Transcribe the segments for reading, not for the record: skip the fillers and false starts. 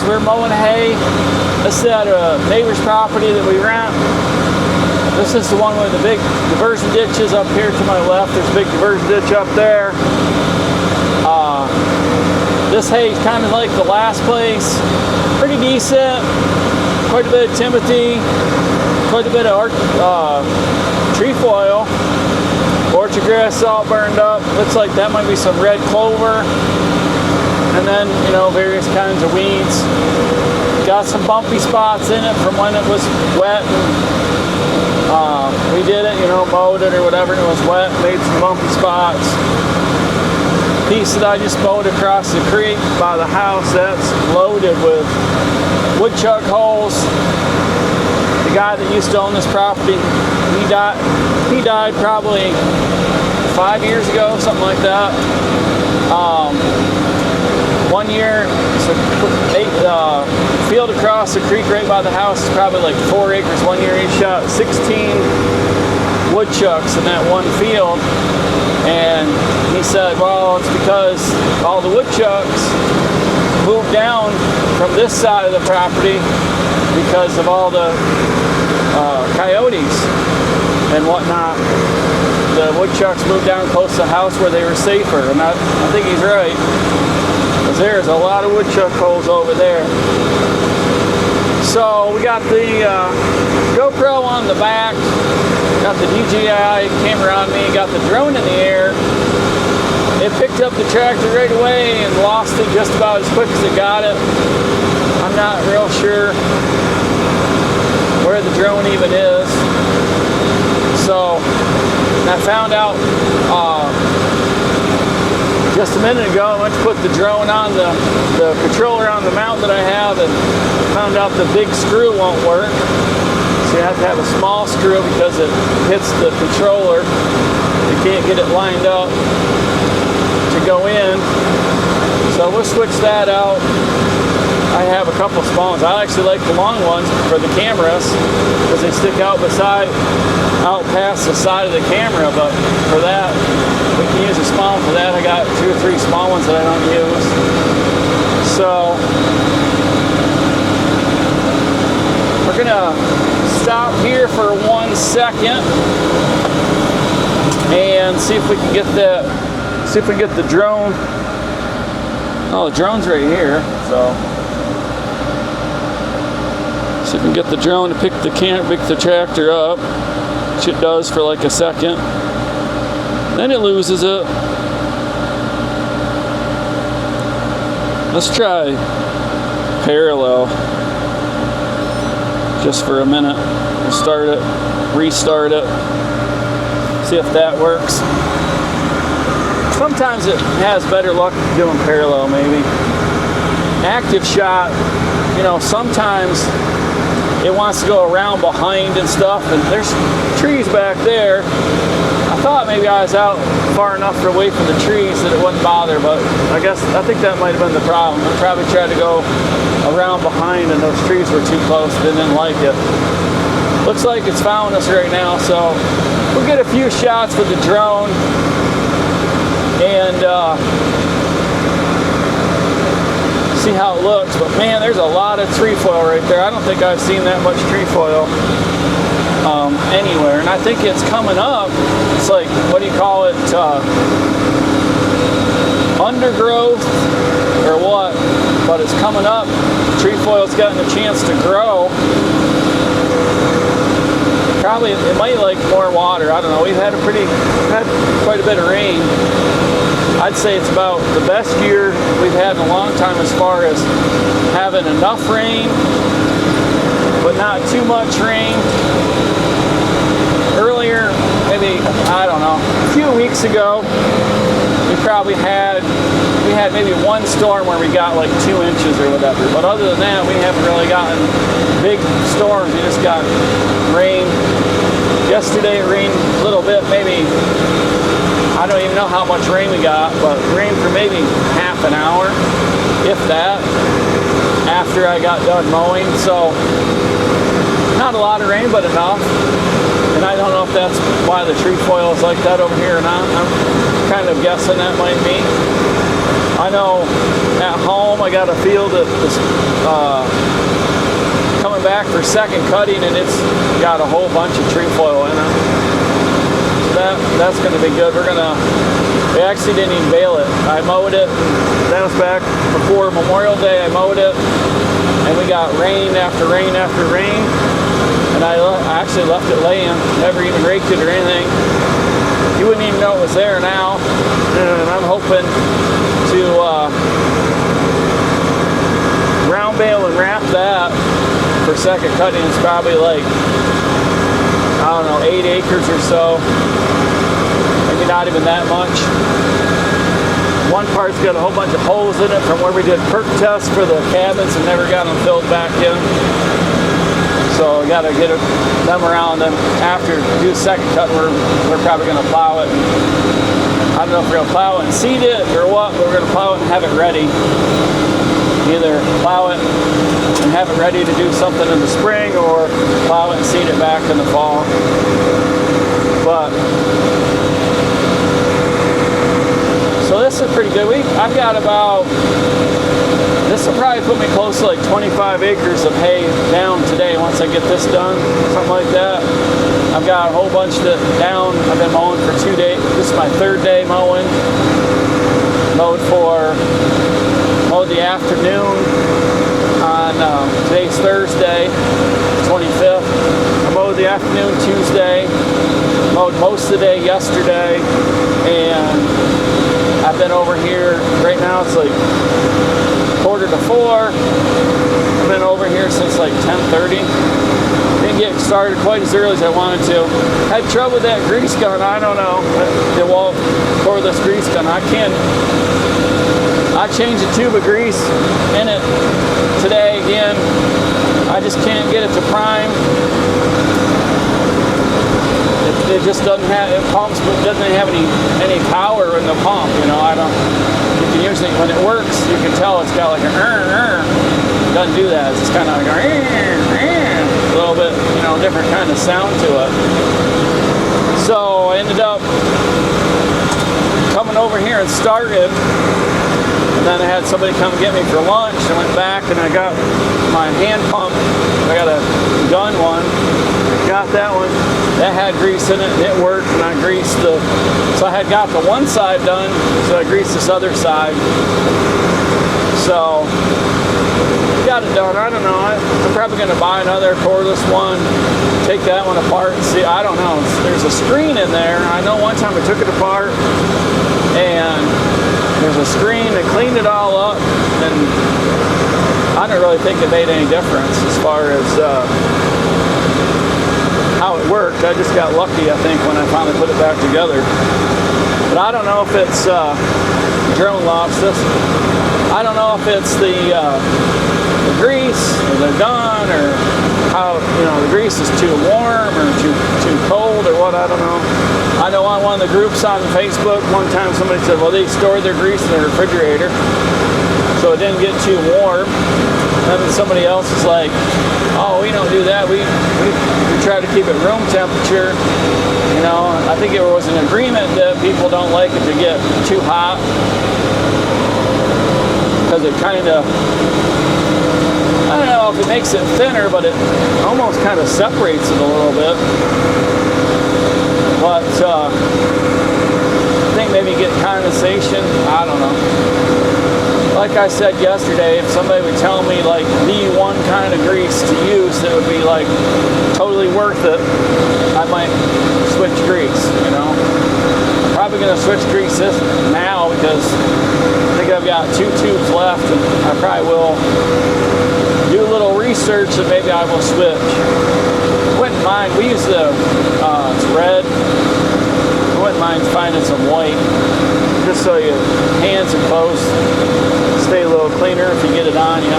we're mowing hay. This is at a neighbor's property that we rent. This is the one with the big diversion ditches up here to my left. There's a big diversion ditch up there. This hay is kind of like the last place. Pretty decent. Quite a bit of timothy. Quite a bit of trefoil. Orchard grass all burned up. Looks like that might be some red clover. And then, you know, various kinds of weeds. Got some bumpy spots in it from when it was wet. We did it, you know, mowed it or whatever, and it was wet, made some bumpy spots. Piece that I just mowed across the creek by the house, that's loaded with woodchuck holes. The guy that used to own this property, he died probably 5 years ago, something like that. 1 year, so field across the creek right by the house is probably like 4 acres. 1 year he shot 16 woodchucks in that one field. And he said, well, it's because all the woodchucks moved down from this side of the property because of all the coyotes and whatnot. The woodchucks moved down close to the house where they were safer. And I think he's right, because there's a lot of woodchuck holes over there. So we got the GoPro on the back, got the DJI camera on me, got the drone in the air. It picked up the tractor right away and lost it just about as quick as it got it. I'm not real sure where the drone even is. So I found out just a minute ago. I went to put the drone on the controller on the mount that I have, and found out the big screw won't work. So you have to have a small screw because it hits the controller. You can't get it lined up to go in. So we'll switch that out. I have a couple of small ones. I actually like the long ones for the cameras because they stick out past the side of the camera, but for that, we can use a small one for that. I got 2 or 3 small ones that I don't use. So we're gonna stop here for 1 second and see if we can get the drone. Oh, the drone's right here, so see if we can get the drone to pick the tractor up, which it does for like a second. Then it loses it. Let's try parallel just for a minute. We'll start it, restart it, see if that works. Sometimes it has better luck doing parallel, maybe. Active shot, you know, sometimes it wants to go around behind and stuff, and there's trees back there. I thought maybe I was out far enough away from the trees that it wouldn't bother, but I think that might have been the problem. I probably tried to go around behind and those trees were too close, didn't like it. Looks like it's found us right now, so we'll get a few shots with the drone and see how it looks. But man, there's a lot of trefoil right there. I don't think I've seen that much trefoil anywhere, and I think it's coming up. It's like, what do you call it, undergrowth or what, but it's coming up. Trefoil's gotten a chance to grow. Probably it might like more water, I don't know. We've had quite a bit of rain. I'd say it's about the best year we've had in a long time as far as having enough rain but not too much rain. Earlier, maybe, I don't know, a few weeks ago, we had maybe one storm where we got like 2 inches or whatever, but other than that, we haven't really gotten big storms. We just got rain. Yesterday it rained a little bit, maybe, I don't even know how much rain we got, but rain for maybe half an hour, if that, after I got done mowing. So not a lot of rain, but enough. And I don't know if that's why the trefoil is like that over here or not. I'm kind of guessing that might be. I know at home. I got a field that is coming back for second cutting, and it's got a whole bunch of trefoil in it. So that's going to be good. We actually didn't even bale it. I mowed it. That was back before Memorial Day. I mowed it, and we got rain after rain after rain. And I actually left it laying, never even raked it or anything. You wouldn't even know it was there now. And I'm hoping to round bale and wrap that for second cutting. It's probably like, I don't know, 8 acres or so. Maybe not even that much. One part's got a whole bunch of holes in it from where we did perk tests for the cabins and never got them filled back in. So we got to get them around. And after do the second cut, we're probably going to plow it. I don't know if we're going to plow it and seed it or what, but we're going to plow it and have it ready. Either plow it and have it ready to do something in the spring, or plow it and seed it back in the fall. But so this is pretty good. I've got about, this will probably put me close to like 25 acres of hay down today once I get this done, something like that. I've got a whole bunch down. I've been mowing for 2 days. This is my third day mowing. Mowed the afternoon on today's Thursday, 25th. I mowed the afternoon Tuesday. Mowed most of the day yesterday, and I've been over here. Right now it's like 3:45. I've been over here since like 10:30. Didn't get started quite as early as I wanted to. Had trouble with that grease gun. I don't know. The wall for this grease gun. I changed the tube of grease in it today again. I just can't get it to prime. It just doesn't have, it pumps, but doesn't have any power in the pump. You know, you can usually, when it works, you can tell it's got like a It doesn't do that. It's just kind of like a little bit, you know, different kind of sound to it. So I ended up coming over here and started. And then I had somebody come get me for lunch. I went back and I got my hand pump. I got a gun one. Got that one. That had grease in it. And it worked. And I greased so I had got the one side done. So I greased this other side. So got it done. I don't know. I'm probably going to buy another cordless one. Take that one apart and see. I don't know. There's a screen in there. I know one time I took it apart and there's a screen that cleaned it all up, and I don't really think it made any difference as far as how it worked. I just got lucky, I think, when I finally put it back together. But I don't know if it's drone lost this. I don't know if it's the grease or the gun, or how, you know, the grease is too warm or too cold or what. I don't know. I know on one of the groups on Facebook, one time somebody said, well, they stored their grease in the refrigerator so it didn't get too warm. And then somebody else is like, oh, we don't do that. We try to keep it room temperature. You know, I think it was an agreement that people don't like it to get too hot because it kind of, I don't know if it makes it thinner, but it almost kind of separates it a little bit. But I think maybe get condensation. I don't know. Like I said yesterday, if somebody would tell me like the one kind of grease to use that would be like totally worth it, I might switch grease, you know. I'm probably going to switch grease now because I think I've got 2 tubes left, and I probably will do a little research and maybe I will switch. Wouldn't mind. We use it's red. I wouldn't mind finding some white, just so your hands and clothes stay a little cleaner if you get it on you.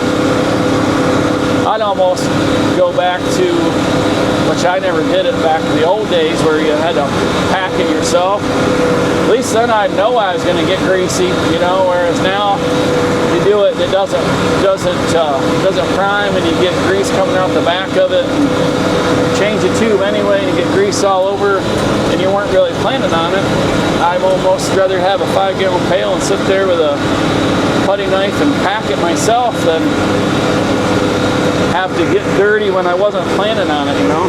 I'd almost go back to, which I never did it back in the old days where you had to pack it yourself. At least then I'd know I was going to get greasy, you know, whereas now you do it, it doesn't prime and you get grease coming out the back of it. And you change the tube anyway and you get grease all over and you weren't really planning on it. I'd almost rather have a 5-gallon pail and sit there with a putty knife and pack it myself than have to get dirty when I wasn't planning on it, you know.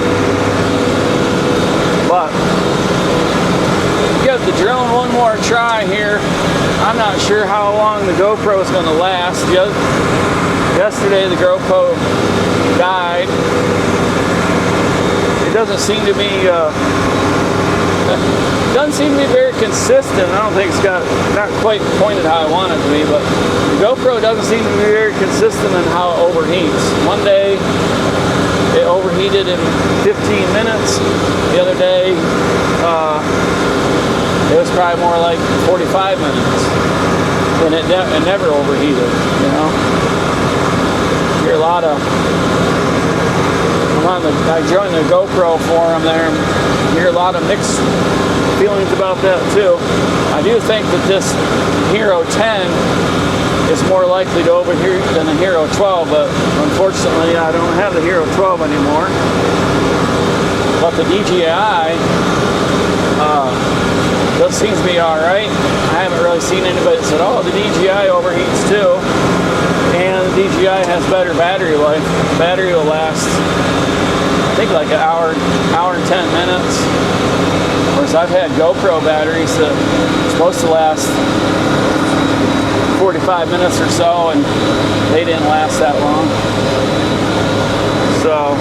But give the drone one more try here. I'm not sure how long the GoPro is going to last. Yesterday the GoPro died. It doesn't seem to be very consistent. I don't think it's not quite pointed how I want it to be, but the GoPro doesn't seem to be very consistent in how it overheats. One day it overheated in 15 minutes. The other day it was probably more like 45 minutes, and it never overheated, you know. You hear a lot of, I joined the GoPro forum there, and you hear a lot of mixed feelings about that too. I do think that this Hero 10 is more likely to overheat than the Hero 12, but unfortunately I don't have the Hero 12 anymore. But the DJI that seems to be alright. I haven't really seen anybody that said, oh, the DJI overheats too. And the DJI has better battery life. The battery will last, I think, like an hour and 10 minutes. Whereas I've had GoPro batteries that are supposed to last 45 minutes or so, and they didn't last that long. So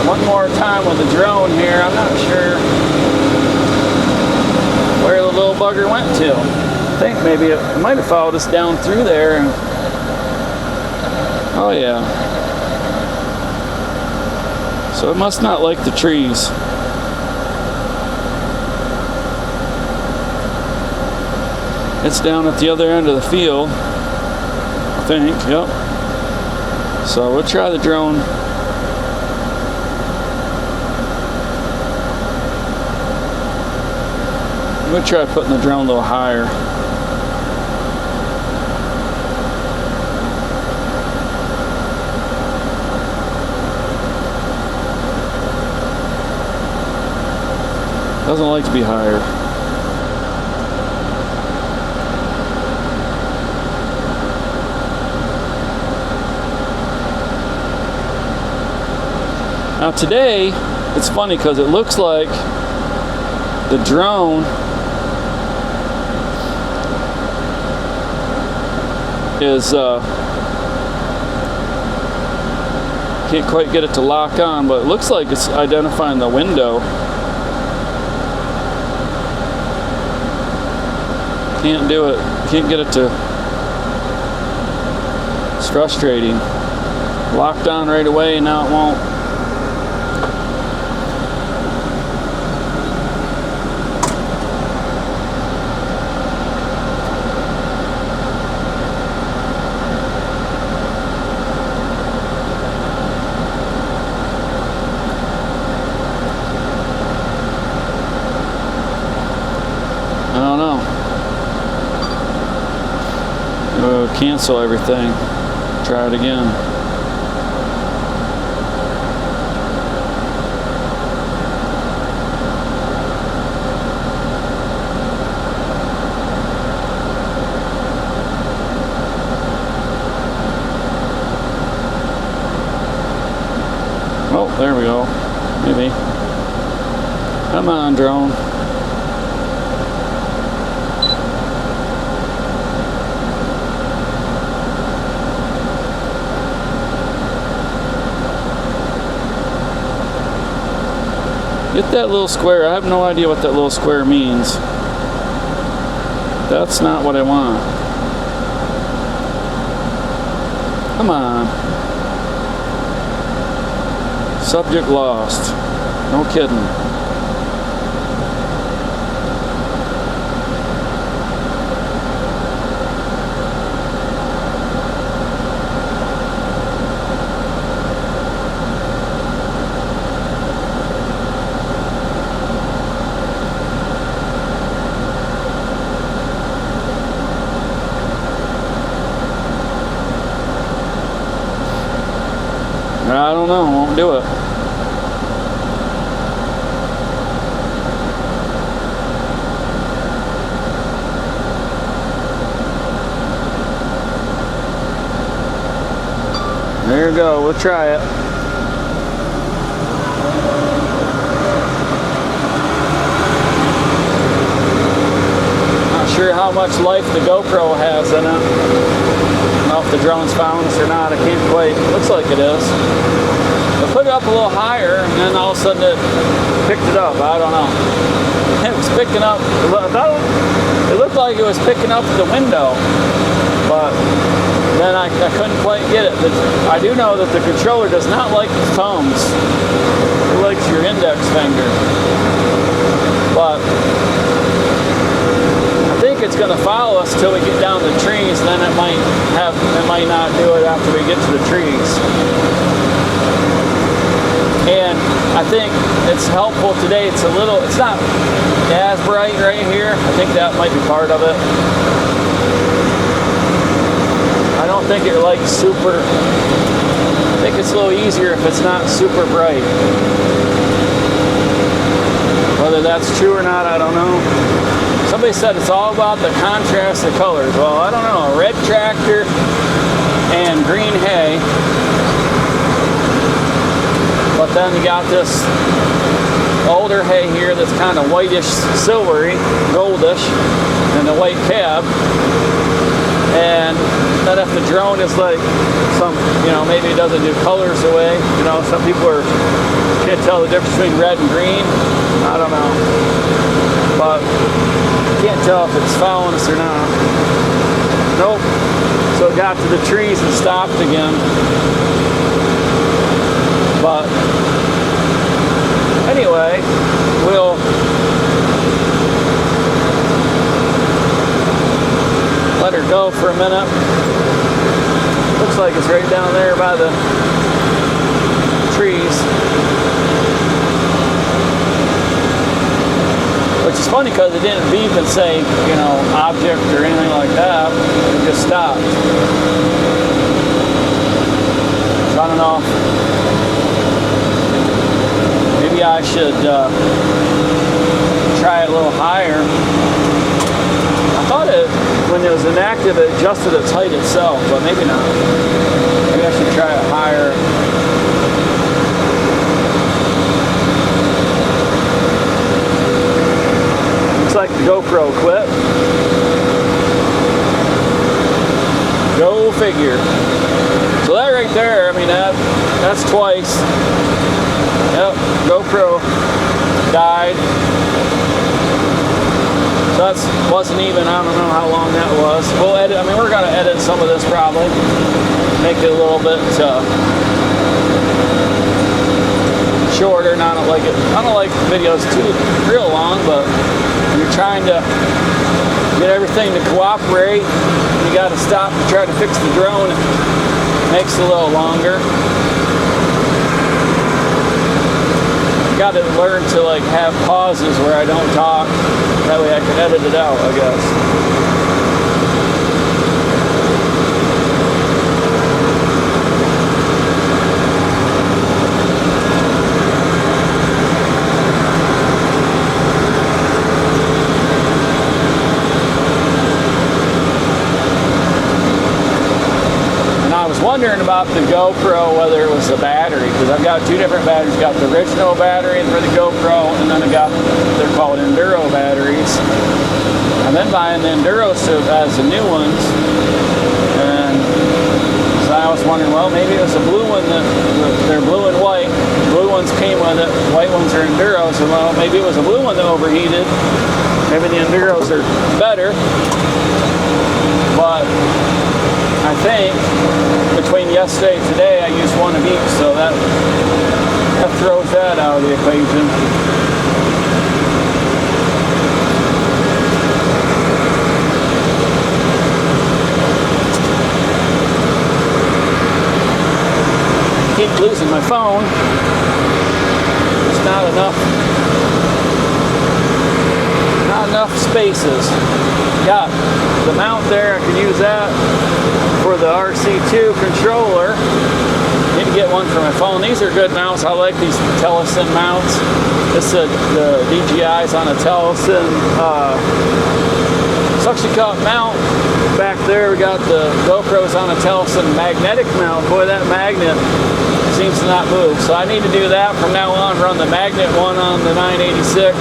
one more time with the drone here. I'm not sure where the little bugger went to. I think maybe it might have followed us down through there. And, oh yeah. So it must not like the trees. It's down at the other end of the field, I think. Yep. So we'll try the drone. I'm going to try putting the drone a little higher. Doesn't like to be higher. Now today, it's funny because it looks like the drone is can't quite get it to lock on, but it looks like it's identifying the window. Can't do it. Can't get it to. It's frustrating. Locked on right away, now it won't. I don't know. Cancel everything. Try it again. Oh, there we go. Maybe. Come on, drone. Get that little square. I have no idea what that little square means. That's not what I want. Come on. Subject lost. No kidding. I don't know, won't do it. There you go, we'll try it. Not sure how much life the GoPro has in it. I don't know if the drone's found us or not. I can't quite, looks like it is. I put it up a little higher and then all of a sudden it picked it up. I don't know. It was picking up, it looked like it was picking up the window, but then I couldn't quite get it. I do know that the controller does not like the thumbs. It likes your index finger. But I think it's going to follow us till we get down the trees, then it might not do it after we get to the trees. And I think it's helpful today. It's not as bright right here. I think that might be part of it. I don't think it like super, I think it's a little easier if it's not super bright. Whether that's true or not, I don't know. Somebody said it's all about the contrast of colors. Well, I don't know, a red tractor and green hay. But then you got this older hay here that's kind of whitish, silvery, goldish, and the white cab. And then if the drone is like some, maybe it doesn't do colors away. Some people can't tell the difference between red and green. I don't know. But can't tell if it's following us or not. Nope. So it got to the trees and stopped again. But anyway, we'll let her go for a minute. Looks like it's right down there by the trees. Which is funny because it didn't beep and say, object or anything like that. It just stopped. So I don't know. Maybe I should try it a little higher. I thought when it was inactive, it adjusted its height itself, but maybe not. Maybe I should try it higher. Looks like the GoPro quit. Go figure. So that right there, that's twice. Yep, GoPro died. So that wasn't even, I don't know how long that was. We'll edit, we're going to edit some of this probably. Make it a little bit shorter. And I don't like videos too real long, but when you're trying to get everything to cooperate, you got to stop and try to fix the drone. It makes it a little longer. Got to learn to have pauses where I don't talk. That way I can edit it out, I guess. Wondering about the GoPro, whether it was the battery, because I've got two different batteries. Got the original battery for the GoPro, and then they're called Enduro batteries. I've been buying the Enduro as the new ones, and so I was wondering, well, maybe it was a blue one they're blue and white. Blue ones came with it, white ones are Enduro, so well, maybe it was a blue one that overheated. Maybe the Enduros are better, but I think between yesterday and today, I used one of each, so that throws that out of the equation. Keep losing my phone. There's not enough spaces. Got the mount there, I can use that for the RC2 controller. Need to get get one for my phone. These are good mounts. I like these Tellison mounts. This is the DJI's on a Tellison suction cup mount. Back there we got the GoPros on a Tellison magnetic mount. Boy, that magnet seems to not move. So I need to do that from now on. Run the magnet one on the 986,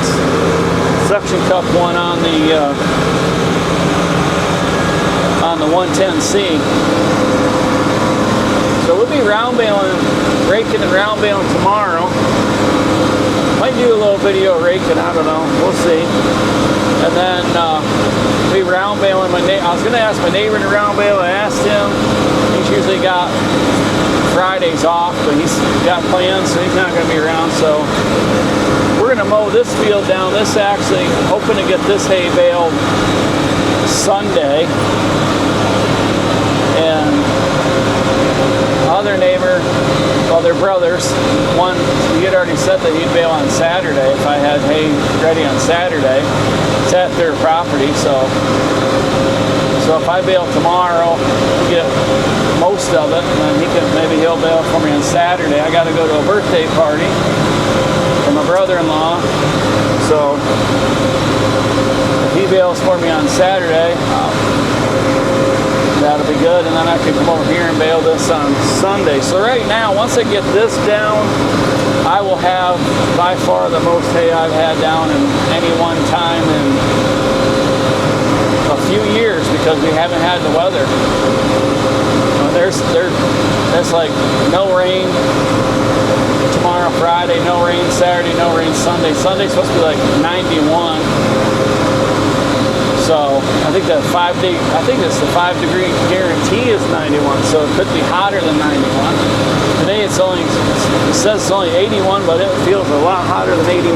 suction cup one on the 110C. So we'll be round baling, raking and round baling tomorrow. Might do a little video raking, I don't know, we'll see. And then be round baling my neighbor. I was gonna ask my neighbor to round bale. I asked him. He's usually got Fridays off, but he's got plans, so he's not gonna be around. So we're gonna mow this field down. This actually, hoping to get this hay baled Sunday. And other neighbor, well, they're brothers. One, he had already said that he'd bail on Saturday if I had hay ready on Saturday. It's at their property, so if I bail tomorrow, get most of it, and then maybe he'll bail for me on Saturday. I got to go to a birthday party for my brother-in-law, so if he bails for me on Saturday, that'll be good, and then I can come over here and bail this on Sunday. So right now, once I get this down, I will have by far the most hay I've had down in any one time in a few years, because we haven't had the weather. There's like no rain tomorrow, Friday, no rain Saturday, no rain Sunday. Sunday's supposed to be like 91. So I think the 5 degree guarantee is 91, so it could be hotter than 91. Today it says it's only 81, but it feels a lot hotter than 81.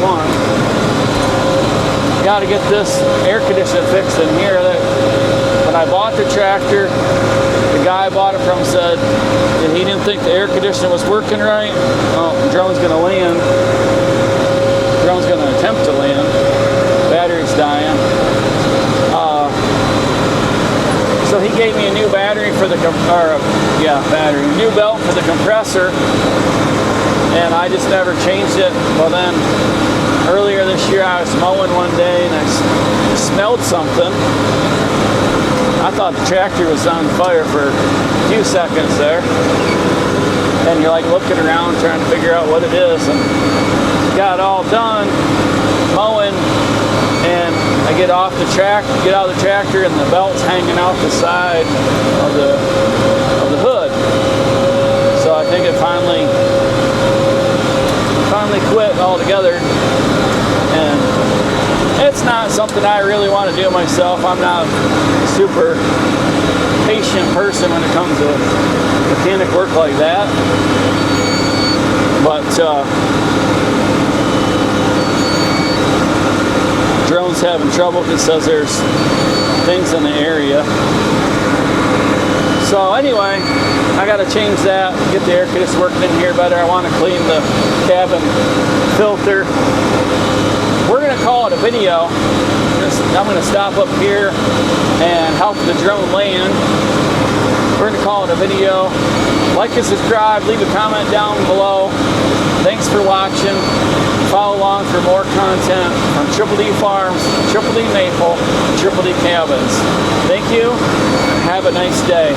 Got to get this air conditioner fixed in here. When I bought the tractor, the guy I bought it from said that he didn't think the air conditioner was working right. Oh, the drone's going to land. The drone's going to attempt to land. Battery's dying. So he gave me a new battery for the new belt for the compressor, and I just never changed it. Well, then earlier this year I was mowing one day and I smelled something. I thought the tractor was on fire for a few seconds there, and you're like looking around trying to figure out what it is, and got all done mowing, and I get out of the tractor, and the belt's hanging out the side of the hood. So I think it finally quit altogether, and it's not something I really want to do myself. I'm not a super patient person when it comes to mechanic work like that, but drone's having trouble because it says there's things in the area. So anyway, I got to change that, get the air conditioner working in here better. I want to clean the cabin filter. We're going to call it a video. I'm going to stop up here and help the drone land. We're going to call it a video. Like and subscribe, leave a comment down below. Thanks for watching. Follow along for more content from Triple D Farms, Triple D Maple, Triple D Cabins. Thank you, and have a nice day.